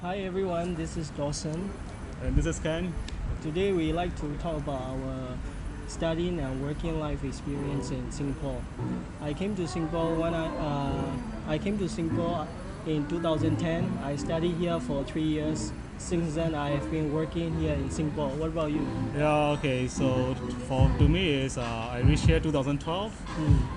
Hi everyone, this is Dawson. And this is Ken. Today we like to talk about our studying and working life experience in Singapore. I came to Singapore in 2010. I studied here for 3 years. Since then, I have been working here in Singapore. What about you? Yeah, okay. So to me is I reached here 2012,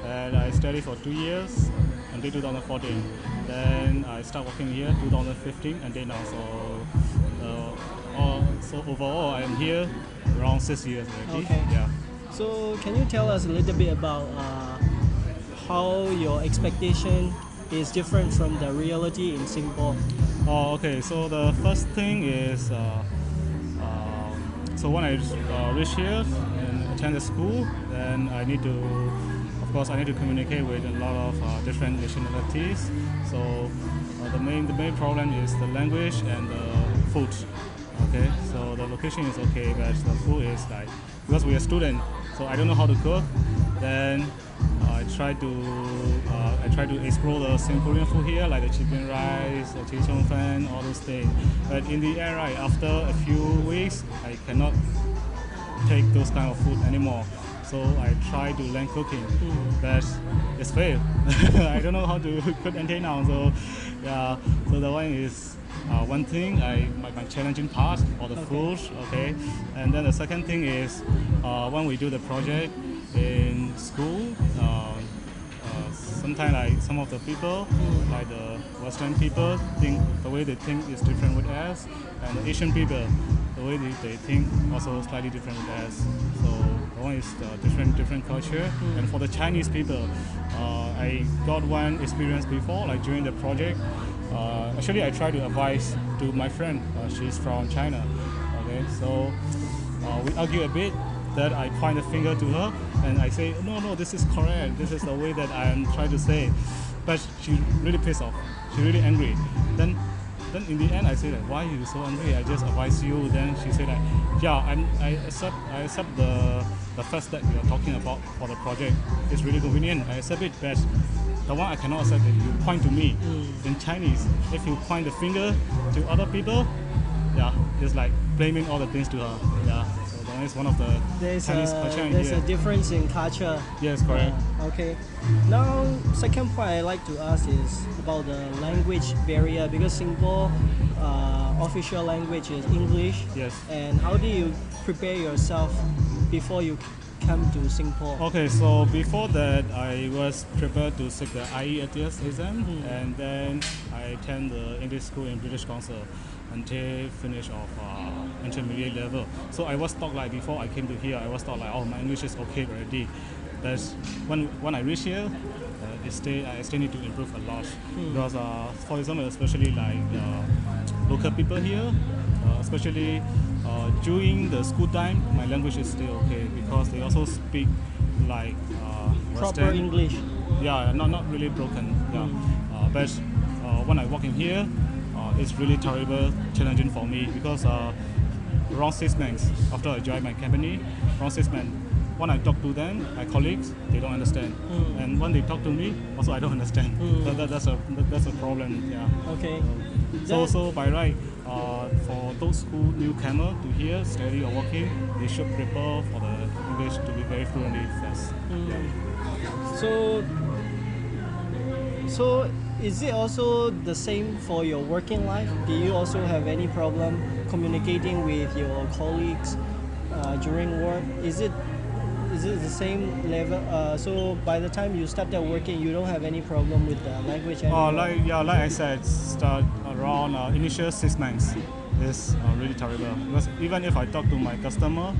and I studied for 2 years until 2014. Then I start working here 2015 and then now. So overall I am here around 6 years already. Okay. Yeah. So, can you tell us a little bit about how your expectation is different from the reality in Singapore? Oh, okay. So the first thing is so when I reach here and attend the school, then of course, I need to communicate with a lot of different nationalities. So the main problem is the language and the food. Okay, so the location is okay, but the food is like, because we are student, so I don't know how to cook. Then I try to explore the Singaporean food here, like the chicken rice, the chee cheong fan, all those things. But in the end, right, after a few weeks, I cannot take those kind of food anymore. So I try to learn cooking, but it's fail. I don't know how to cook until now. So yeah, so the one is one thing my challenging part for the food. Okay, and then the second thing is when we do the project in school. Sometimes like some of the people, like the Western people, think the way they think is different with us, and the Asian people, the way they think also slightly different with us. So one is different culture. And for the Chinese people, I got one experience before, like during the project. Actually, I tried to advise to my friend. She's from China. Okay, so we argue a bit. That I point the finger to her and I say, no, this is correct. This is the way that I am trying to say. But she really pissed off. She really angry. Then in the end, I say that, why are you so angry? I just advise you. Then she said that, yeah, I accept the first step you are talking about for the project. It's really convenient. I accept it, but the one I cannot accept is you point to me in Chinese. If you point the finger to other people, yeah, it's like blaming all the things to her. Yeah. It's one of the Chinese culture in There's here. a difference in culture. Yes, correct. Okay. Now, second point I like to ask is about the language barrier, because Singapore official language is English. Yes. And how do you prepare yourself before you come to Singapore? Okay, so before that, I was prepared to take the IELTS exam, and then I attend the English school in British Council until finish of intermediate level. So I was taught like before I came to here, I was taught like, oh, my English is okay already. But when I reach here, I still need to improve a lot because, for example, especially like local people here, especially during the school time, my language is still okay because they also speak like Proper Western English. Yeah, not really broken. Yeah, but when I walk in here, it's really terrible, challenging for me because around 6 months after I joined my company, around 6 months, when I talk to them, my colleagues, they don't understand, and when they talk to me, also I don't understand. That's a problem. Yeah. Okay. So by right, for those school newcomer to here study or working, they should prepare for the English to be very fluently first. Yeah. So is it also the same for your working life? Do you also have any problem communicating with your colleagues during work? Is it the same level? So by the time you start working, you don't have any problem with the language anymore? Like I said, start around initial 6 months is really terrible because even if I talk to my customer,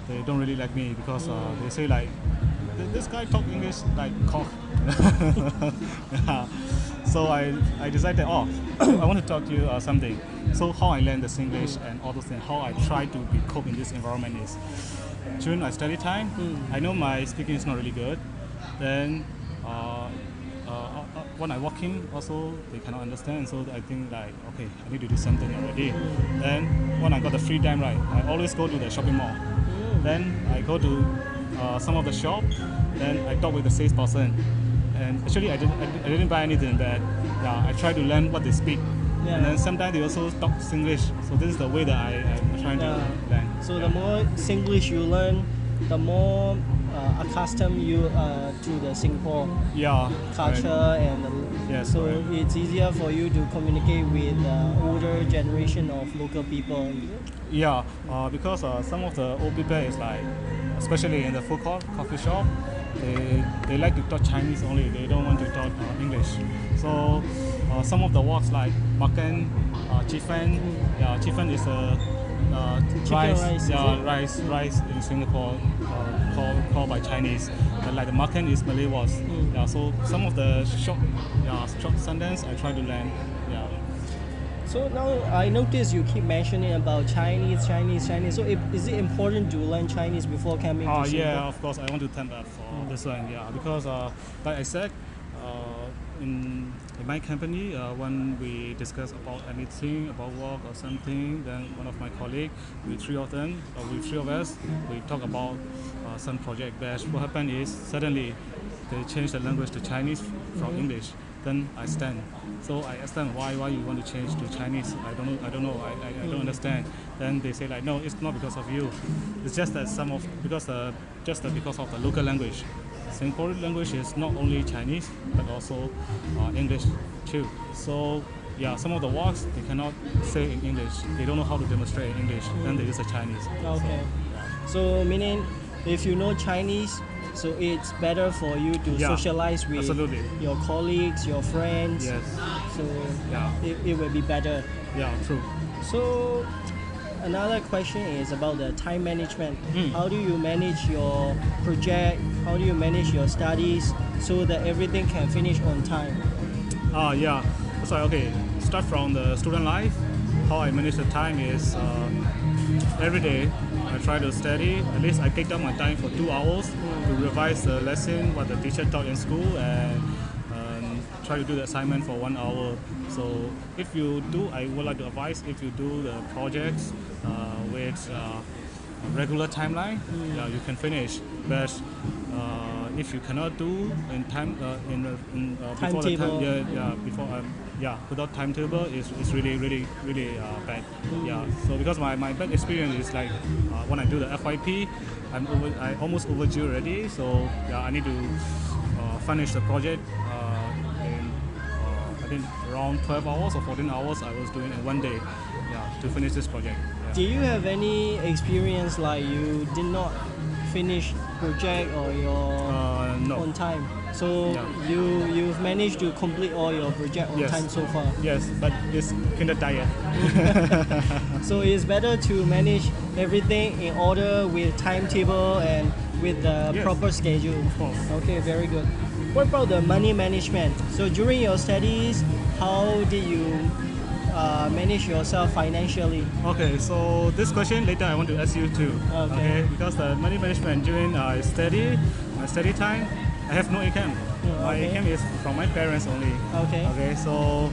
they don't really like me because they say like, this guy talk English like cock. Yeah. So I decided, I want to talk to you something. So how I learned the Singlish and all those things, how I try to be cope in this environment is during my study time. I know my speaking is not really good. Then when I walk in, also they cannot understand. So I think like, okay, I need to do something already. Then when I got the free time, right, I always go to the shopping mall. Then I go to some of the shop. Then I talk with the salesperson. And actually, I didn't buy anything, but yeah, I try to learn what they speak. Yeah. And then sometimes they also talk Singlish. So this is the way that I'm trying to learn. So the more Singlish you learn, the more accustomed you to the Singapore culture and Yes, so correct. it's easier for you to communicate with older generation of local people. Yeah, because some of the old people is like, especially in the food court, coffee shop, they like to talk Chinese only. They don't want to talk English. So some of the words like makan, chiffen, chiffen is a rice, rice in Singapore, called by Chinese. But like the makan is Malay words. Yeah, so some of the short sentence I try to learn. Yeah. So now I notice you keep mentioning about Chinese. So is it important to learn Chinese before coming to Singapore? Yeah, of course I want to turn back for this one. Yeah, because like I said, in my company, when we discuss about anything, about work or something, then one of my colleagues, with three of us, we talk about some project. But what happened is suddenly they change the language to Chinese from English. Then I stand. So I ask them why you want to change to Chinese. I don't know. I don't understand. Then they say like, no, it's not because of you. It's just that because of the local language. Singaporean language is not only Chinese but also English too. So yeah, some of the words they cannot say in English. They don't know how to demonstrate in English. Then they use the Chinese. Okay. So meaning, if you know Chinese, so it's better for you to socialize with your colleagues, your friends. Yes. So it will be better. Yeah, true. So another question is about the time management. How do you manage your project? How do you manage your studies so that everything can finish on time? Yeah. So okay, start from the student life. How I manage the time is every day I try to study. At least I take down my time for 2 hours to revise the lesson what the teacher taught in school and try to do the assignment for 1 hour. So if you do, I would like to advise if you do the projects with a regular timeline, you can finish. But if you cannot do in time before the time, without timetable is really bad. So because my bad experience is like when I do the FYP, I almost overdue already. So I need to finish the project in I think around 12 hours or 14 hours. I was doing in one day to finish this project. Do you have any experience like you did not finish project or your on time? So you've managed to complete all your project on time so far? Yes, but it's kind of tired. So it's better to manage everything in order with timetable and with the proper schedule. Of course. Okay, very good. What about the money management? So during your studies, how did you manage yourself financially? Okay, so this question later I want to ask you too. Okay, because the money management during my study time, I have no income. My income is from my parents only. Okay, so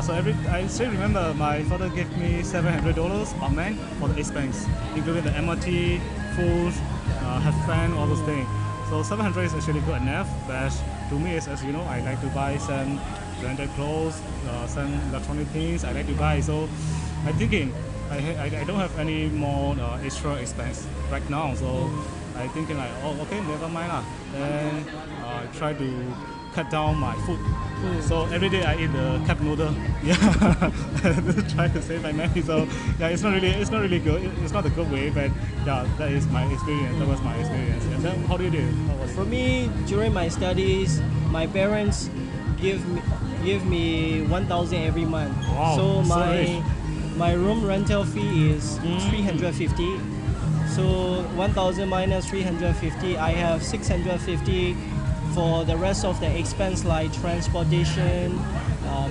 so I still remember my father gave me $700 per month for the expense, including the MRT, food, have fun, all those things. So 700 is actually good enough, but to me, as you know, I like to buy some branded clothes, some electronic things I like to buy. So I'm thinking I don't have any more extra expense right now. So I'm thinking like, okay, never mind lah. Then I try to cut down my food. So every day I eat the cup noodle. Try to save my money. So it's not really good. It's not a good way, but that is my experience. That was my experience. And then how do you do? For me, during my studies, my parents give me 1,000 every month. Wow, so rich. my room rental fee is 350. So 1,000 minus 350, I have 650 for the rest of the expense like transportation,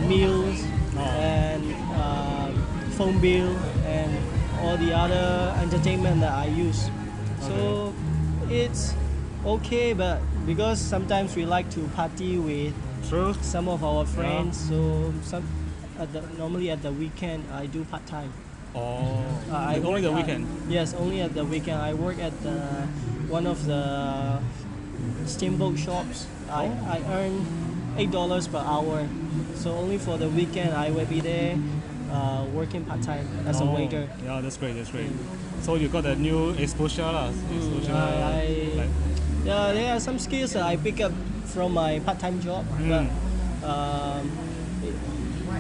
meals, and phone bill, and all the other entertainment that I use. So it's okay, but because sometimes we like to party with some of our friends, so normally at the weekend I do part-time. Only the weekend? Yes, only at the weekend. I work at one of the steamboat shops. I earn $8 per hour. So only for the weekend I will be there working part time as a waiter. Yeah, that's great. That's great. So you got a new exposure, lah. Exposure. Like, Yeah, there are some skills that I pick up from my part-time job, but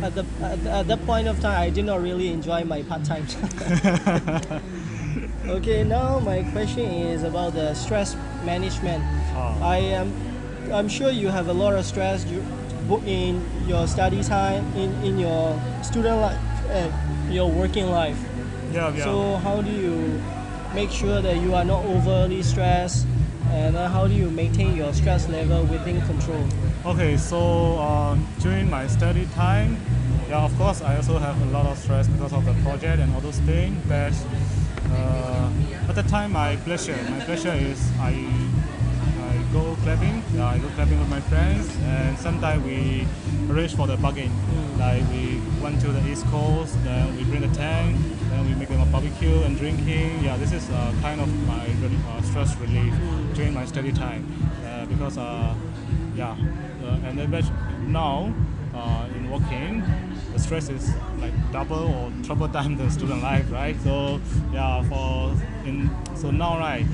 at that point of time, I did not really enjoy my part-time. Okay, now my question is about the stress management. I'm sure you have a lot of stress in your study time, in your student life, and your working life. yeah. So how do you make sure that you are not overly stressed, and how do you maintain your stress level within control? Okay, so during my study time, yeah, of course, I also have a lot of stress because of the project and all those things. But at the time, my pleasure is I go clubbing. Yeah, I go clubbing with my friends, and sometimes we arrange for the bargain. Like we went to the East Coast, then we bring a tent, then we make them a barbecue and drinking. Yeah, this is kind of my stress relief during my study time because and then but now in working, the stress is like double or triple time the student life, right? So yeah, so now right,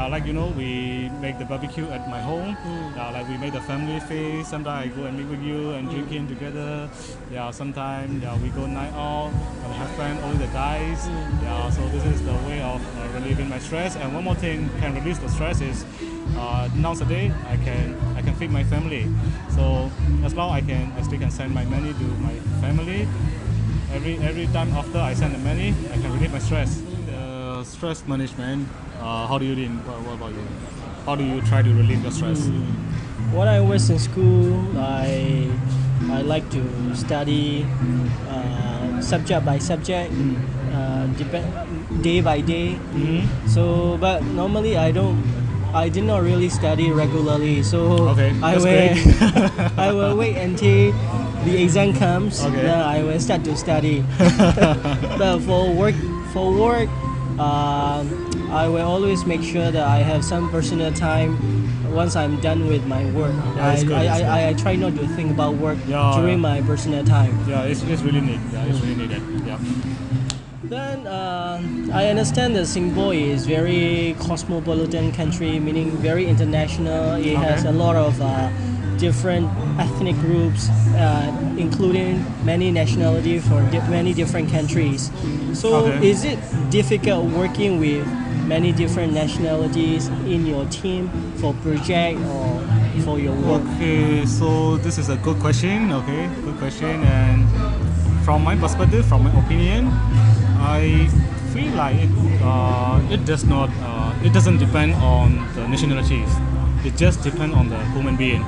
like we make the barbecue at my home. Yeah, like we make the family feast. Sometimes I go and meet with you and drinking together. Yeah, sometimes we go night out and have fun, only the guys. Yeah, so this is the way of relieving my stress. And one more thing can release the stress is nowadays I can feed my family. So as long I still can send my money to my family. Every time after I send the money, I can relieve my stress. Stress management. How do you do? What about you? How do you try to relieve your stress? When I was in school, I like to study subject by subject, day by day. So, but normally I did not really study regularly. So Okay, I that's will great. I will wait until the exam comes. Okay. Then I will start to study. But for work. I will always make sure that I have some personal time once I'm done with my work. That's good, that's good. I try not to think about work Yeah, during my personal time. Yeah, it's really neat. Yeah, it's really needed. Yeah. Then I understand that Singapore is very cosmopolitan country, meaning very international. It has a lot of different ethnic groups, including many nationalities from many different countries. So is it difficult working with many different nationalities in your team for project or for your work? Okay, so this is a good question. Okay, good question. And from my perspective, from my opinion, I feel like it doesn't depend on the nationalities. It just depends on the human being.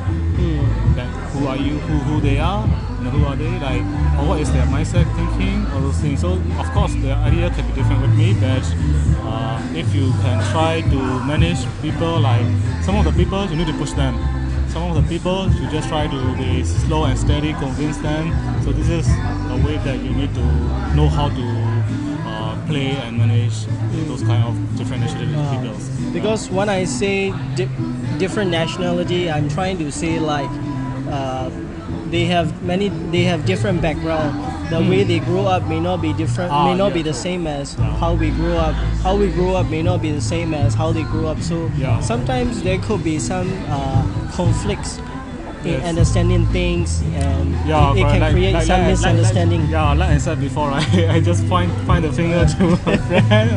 Like who are you, who they are, and who are they, like, or what is their mindset thinking, all those things. So of course their idea can be different with me, but if you can try to manage people, like some of the people you need to push them, some of the people you just try to be slow and steady, convince them. So this is a way that you need to know how to play and manage those kind of different nationality people. Because when I say different nationality, I'm trying to say like they have different background. The way they grow up may not be different, may not be the same as how we grew up. How we grew up may not be the same as how they grew up. So sometimes there could be some conflicts in understanding things, and it can create some misunderstanding. Like I said before, right? I just point the finger to my friend.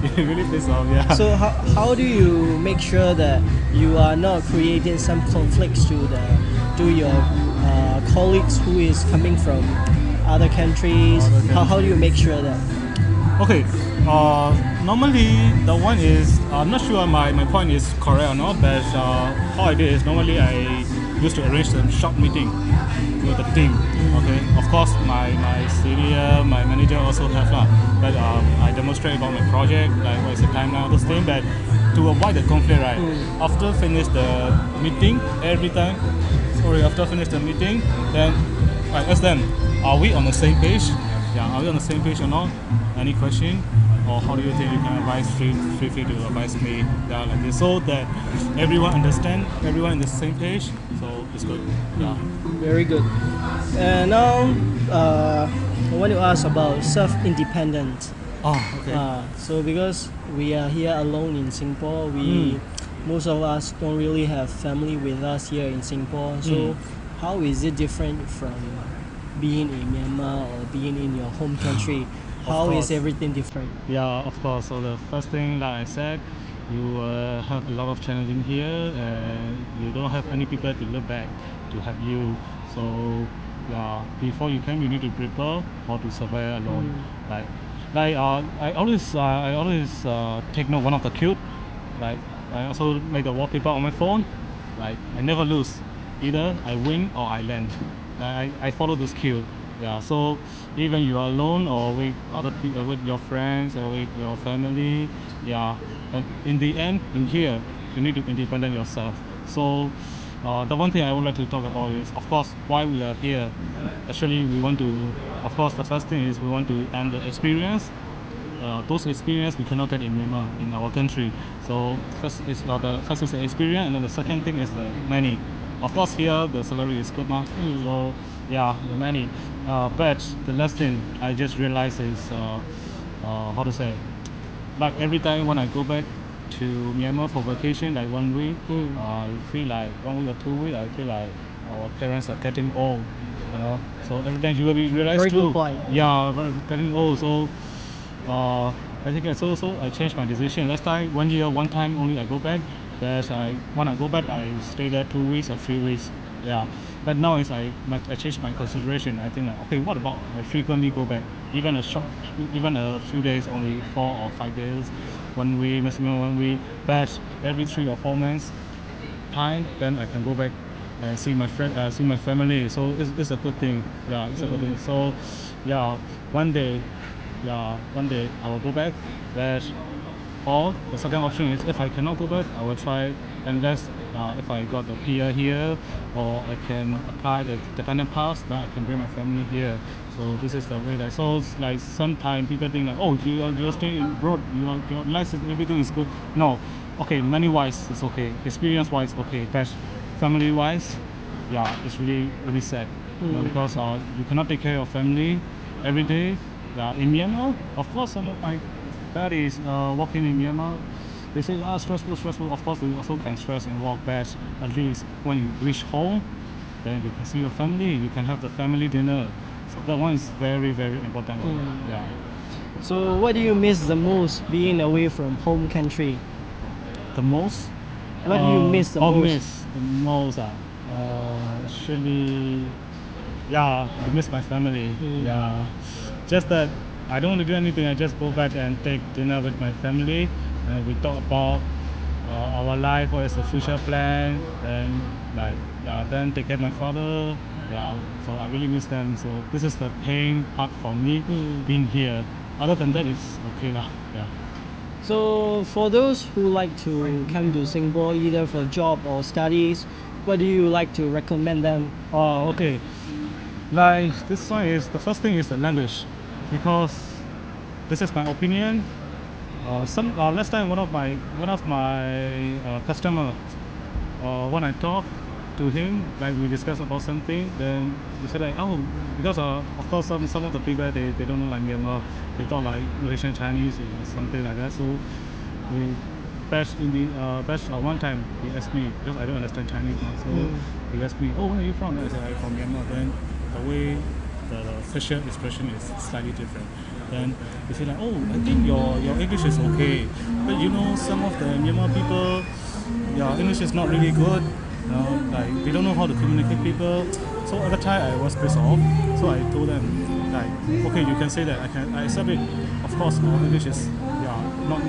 It really pisses off. Yeah. So how do you make sure that you are not creating some conflicts to your colleagues who is coming from other countries? How do you make sure that? Okay. Normally the one is I'm not sure my point is correct or not, but how I do is normally I used to arrange a short meeting with the team. Okay, of course my senior, my manager also have lah. But I demonstrate about my project, like what is the timeline, those things. But to avoid the conflict, right? After finish the meeting, after finish the meeting, then I ask them, are we on the same page? Yeah, are we on the same page or not? Any question? or how do you think you can feel free to advise me, yeah, like this, so that everyone understand, everyone in the same page, so it's good, yeah. Very good. And now, I want to ask about self-independent. Oh, okay. So because we are here alone in Singapore, most of us don't really have family with us here in Singapore. So how is it different from being in Myanmar or being in your home country? How is course. everything different? Yeah, of course. So the first thing, like I said, you have a lot of challenging here, and you don't have any people to look back to help you. So yeah, before you came, you need to prepare how to survive alone. Like, I always take note one of the cute. Like I also make the wallpaper on my phone. Like I never lose. Either I win or I land. I follow this cue. Yeah. So even you are alone or with other people, with your friends or with your family, yeah. And in the end, in here, you need to be independent yourself. So the one thing I would like to talk about is, of course, why we are here. Actually, we want to. Of course, the first thing is we want to end the experience. Those experience we cannot get in Myanmar, in our country. So first is the experience, and then the second thing is the money. Of course, here the salary is good, so yeah, the money. But the last thing I just realized is how to say, like every time when I go back to Myanmar for vacation, like 1 week, I feel like 1 week or 2 weeks, I feel like our parents are getting old, you know. So every time you will be realized Very too. good point. Yeah, getting old. So I think so I changed my decision. Last time 1 year, one time only I go back. But when I go back, I stay there 2 weeks or 3 weeks. Yeah. But now I changed my consideration. I think like, okay, what about I frequently go back, even even a few days, only 4 or 5 days, 1 week, maximum 1 week. But every 3 or 4 months time, then I can go back and see my friend, see my family. So it's a good thing. Yeah, it's a good thing. So yeah, one day, one day I will go back. But or the second option is if I cannot go back, I will try unless if I got the PR here, or I can apply the dependent pass, then I can bring my family here. So this is the way that. So it's like sometimes people think like, oh, you're staying abroad, your license, everything is good. No, okay, money wise it's okay, experience wise okay, but family wise, yeah, it's really sad. You know, because you cannot take care of family every day. In Myanmar, of course, some of my buddies working in Myanmar, they say, stressful, stressful. Of course, we also can stress and work, but at least when you reach home, then you can see your family, you can have the family dinner. So that one is very, very important. Yeah. So what do you miss the most being away from home country? The most? What do you miss the most? Miss the most? Actually, yeah, I miss my family. Yeah. Just that I don't want to do anything. I just go back and take dinner with my family, and we talk about our life, what is the future plan, and like then take care of my father. Yeah, so I really miss them. So this is the pain part for me being here. Other than that, it's okay lah. Yeah. So for those who like to come to Singapore either for job or studies, what do you like to recommend them? Oh, okay. Like this one is the first thing is the language, because this is my opinion. Some last time one of my customer, when I talk to him, like we discuss about something, then he said like, oh, because of course some of the people they don't know like Myanmar, they talk like Malaysian Chinese or something like that. So we best one time he asked me, because I don't understand Chinese, so he asked me, oh, where are you from? Then I said I'm from Myanmar. Then the way the facial expression is slightly different. Then he said like, oh, I think your English is okay, but you know some of the Myanmar people, your English is not really good. You know, like they don't know how to communicate people. So at the time I was pissed off. So I told them like, okay, you can say that. I accept it. Of course, our English is not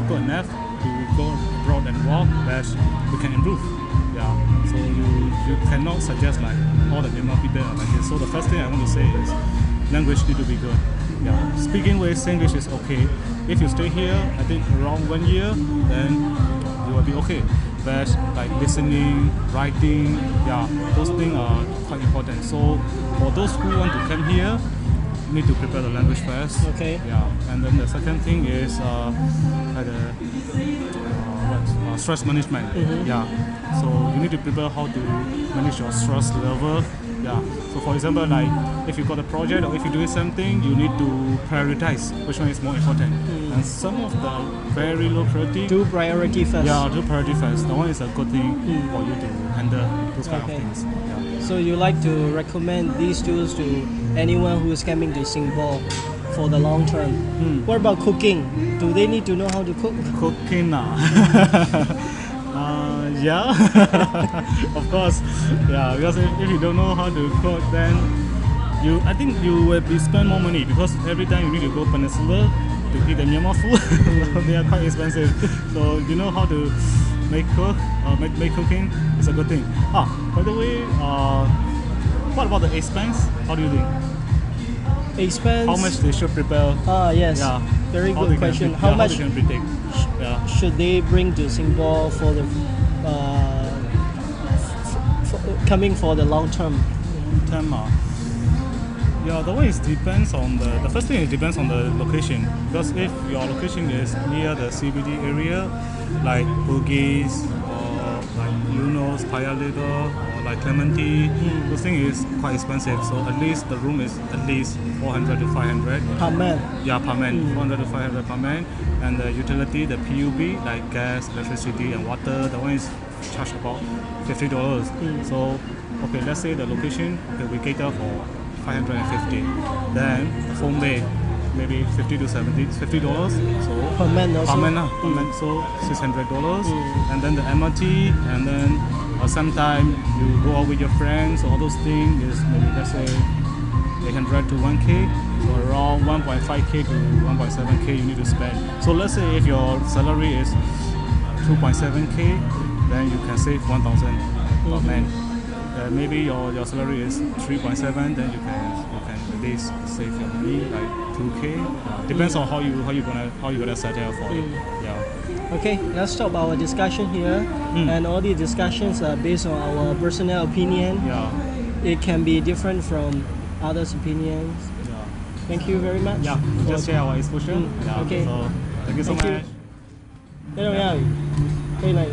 good enough to go abroad and work, but we can improve. Yeah. So you cannot suggest like all the Myanmar people are like this. So the first thing I want to say is language need to be good. Yeah. Speaking with Singlish is okay. If you stay here, I think around 1 year, then you will be okay. But like listening, writing, yeah, those things are quite important. So for those who want to come here, need to prepare the language first. Okay. Yeah, and then the second thing is like stress management. Yeah, so you need to prepare how to manage your stress level. Yeah, so for example, like if you got a project or if you do something, you need to prioritize which one is more important. And some of the very low priority. Do priority first. Yeah, do priority first. That one is a good thing for you to handle those kind of Okay. things. Yeah. So you like to recommend these tools to anyone who is coming to Singapore for the long term. What about cooking? Do they need to know how to cook? Cooking now. Yeah, of course. Yeah, because if you don't know how to cook, then I think you will be spend more money because every time you need to go Peninsula to eat the Myanmar food. They are quite expensive. So you know how to make cooking is a good thing. By the way, what about the expense? How do you think? Expense? How much they should prepare? Yes. Yeah. Very How good question. How much they can predict? Yeah. should they bring to Singapore for the coming for the long term? Yeah, the way is depends on the first thing. It depends on the location because if your location is near the CBD area, like Bugis or like Eunos, Paya Lebar or like Clementi, those things is quite expensive. So at least the room is at least 400 to 500 Per man. Yeah, per man, 400 to 500 per man, and the utility, the PUB like gas, electricity, and water, the one is charged about $50. So okay, let's say the location, okay, we cater for 550. Then the phone bill, maybe $50 to $70. So Per man also. per man, so $600. And then the MRT, and then sometime you go out with your friends, all those things is maybe let's say 800 to 1K, so around 1.5K to 1.7K you need to spend. So let's say if your salary is 2.7K, then you can save 1,000 per man. Maybe your salary is 3.7, then you can at least save your money like 2K. Depends on how you gonna set it up for it. Yeah. Okay, let's stop our discussion here. And all the discussions are based on our personal opinion. Yeah. It can be different from others' opinions. Yeah. Thank you very much. Yeah. We just share our exposure. Yeah. Okay. So thank you so Thank you. much. Cái đâu nha? Đây này.